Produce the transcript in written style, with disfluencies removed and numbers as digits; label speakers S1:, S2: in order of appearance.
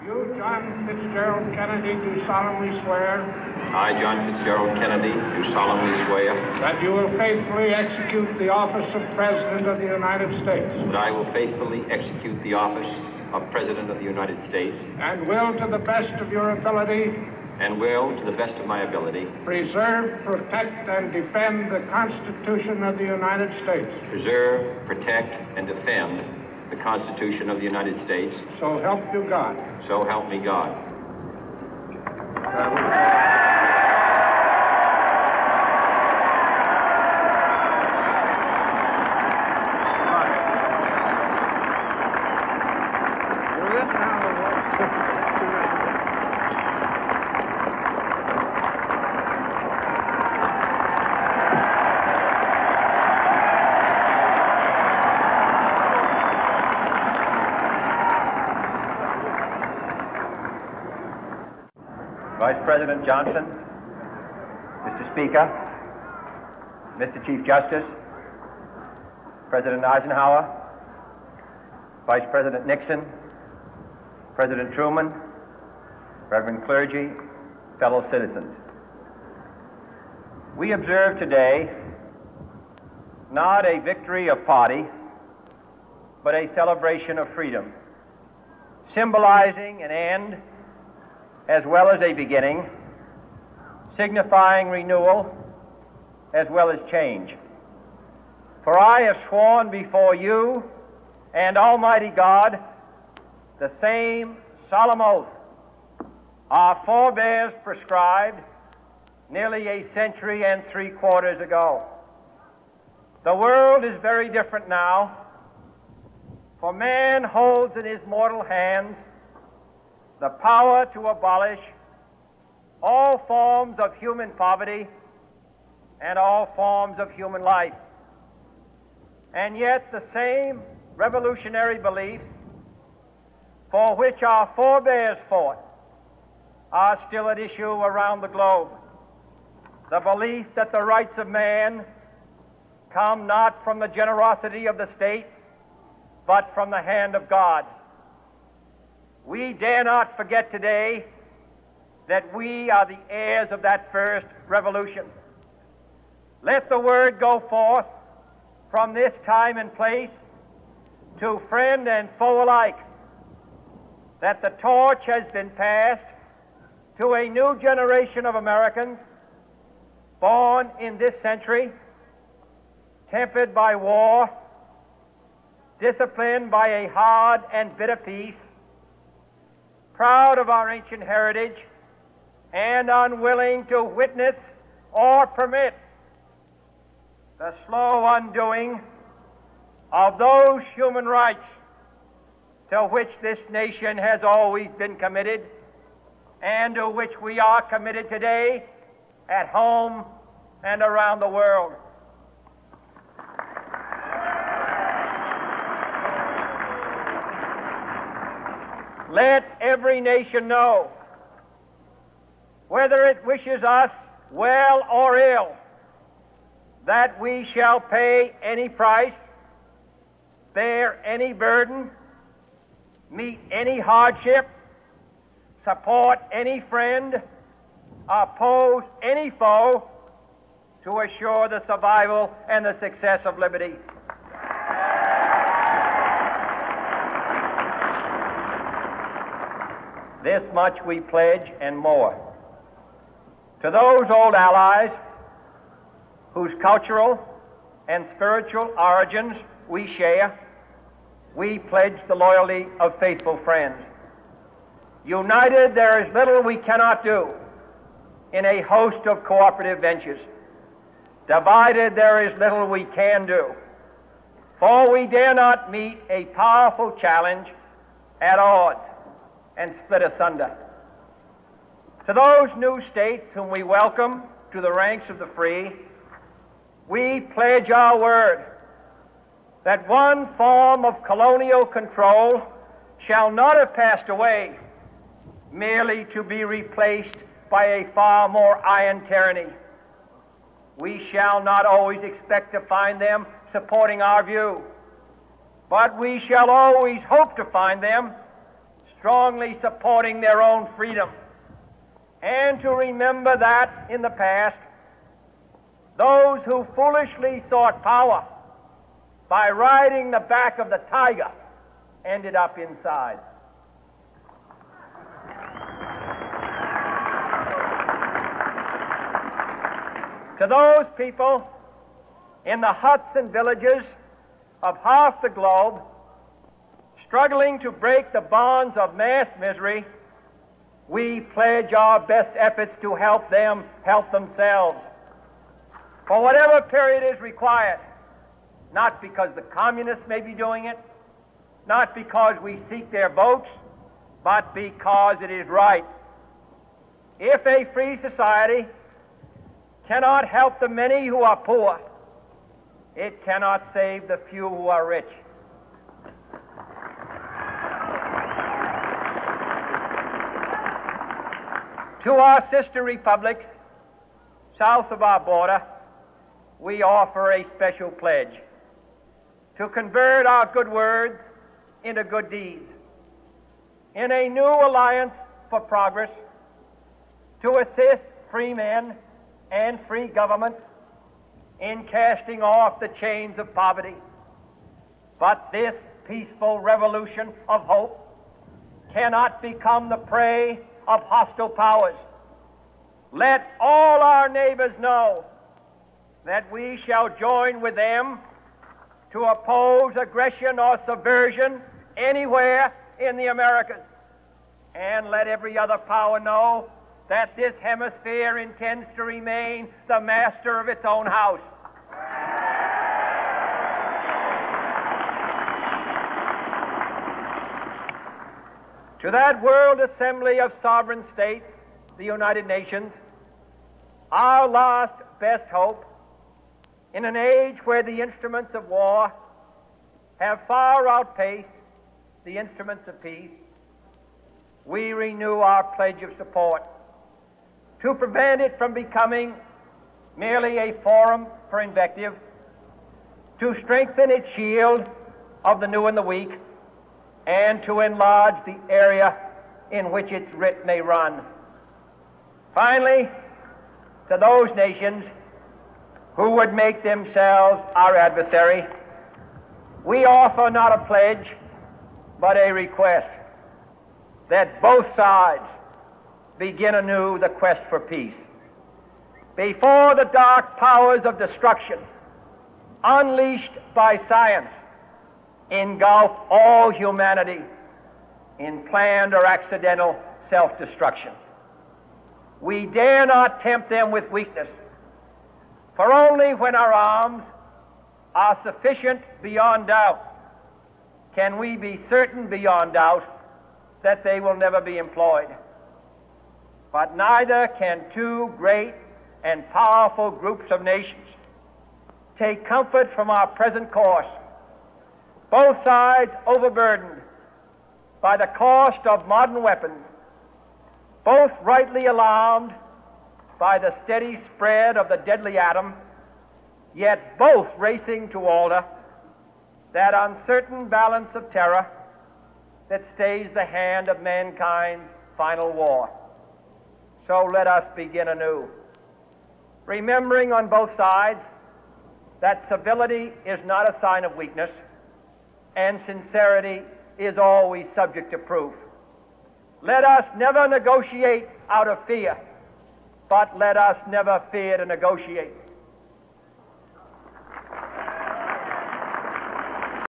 S1: You, John Fitzgerald Kennedy, do solemnly swear.
S2: I, John Fitzgerald Kennedy, do solemnly swear.
S1: That you will faithfully execute the office of President of the United States.
S2: That I will faithfully execute the office of President of the United States.
S1: And will, to the best of your ability.
S2: And will, to the best of my ability.
S1: Preserve, protect, and defend the Constitution of the United States.
S2: Preserve, protect, and defend the Constitution of the United States.
S1: So help you God.
S2: So help me God.
S3: Vice President Johnson, Mr. Speaker, Mr. Chief Justice, President Eisenhower, Vice President Nixon, President Truman, Reverend clergy, fellow citizens. We observe today not a victory of party, but a celebration of freedom, symbolizing an end as well as a beginning, signifying renewal as well as change. For I have sworn before you and Almighty God the same solemn oath our forebears prescribed nearly a century and 3/4 ago. The world is very different now, for man holds in his mortal hands the power to abolish all forms of human poverty and all forms of human life. And yet the same revolutionary beliefs for which our forebears fought are still at issue around the globe. The belief that the rights of man come not from the generosity of the state, but from the hand of God. We dare not forget today that we are the heirs of that first revolution. Let the word go forth from this time and place to friend and foe alike that the torch has been passed to a new generation of Americans born in this century, tempered by war, disciplined by a hard and bitter peace, proud of our ancient heritage, and unwilling to witness or permit the slow undoing of those human rights to which this nation has always been committed and to which we are committed today at home and around the world. Let every nation know, whether it wishes us well or ill, that we shall pay any price, bear any burden, meet any hardship, support any friend, oppose any foe to assure the survival and the success of liberty. This much we pledge and more. To those old allies whose cultural and spiritual origins we share, we pledge the loyalty of faithful friends. United, there is little we cannot do in a host of cooperative ventures. Divided, there is little we can do, for we dare not meet a powerful challenge at odds and split asunder. To those new states whom we welcome to the ranks of the free, we pledge our word that one form of colonial control shall not have passed away, merely to be replaced by a far more iron tyranny. We shall not always expect to find them supporting our view, but we shall always hope to find them strongly supporting their own freedom, and to remember that in the past, those who foolishly sought power by riding the back of the tiger ended up inside. To those people in the huts and villages of half the globe struggling to break the bonds of mass misery, we pledge our best efforts to help them help themselves for whatever period is required, not because the communists may be doing it, not because we seek their votes, but because it is right. If a free society cannot help the many who are poor, it cannot save the few who are rich. To our sister republics south of our border, we offer a special pledge to convert our good words into good deeds, in a new alliance for progress, to assist free men and free governments in casting off the chains of poverty. But this peaceful revolution of hope cannot become the prey of hostile powers. Let all our neighbors know that we shall join with them to oppose aggression or subversion anywhere in the Americas. And let every other power know that this hemisphere intends to remain the master of its own house. To that World Assembly of Sovereign States, the United Nations, our last best hope, in an age where the instruments of war have far outpaced the instruments of peace, we renew our pledge of support to prevent it from becoming merely a forum for invective, to strengthen its shield of the new and the weak, and to enlarge the area in which its writ may run. Finally, to those nations who would make themselves our adversary, we offer not a pledge, but a request that both sides begin anew the quest for peace. Before the dark powers of destruction, unleashed by science, engulf all humanity in planned or accidental self-destruction, we dare not tempt them with weakness, for only when our arms are sufficient beyond doubt can we be certain beyond doubt that they will never be employed. But neither can two great and powerful groups of nations take comfort from our present course, both sides overburdened by the cost of modern weapons, both rightly alarmed by the steady spread of the deadly atom, yet both racing to alter that uncertain balance of terror that stays the hand of mankind's final war. So let us begin anew, remembering on both sides that civility is not a sign of weakness, and sincerity is always subject to proof. Let us never negotiate out of fear, but let us never fear to negotiate.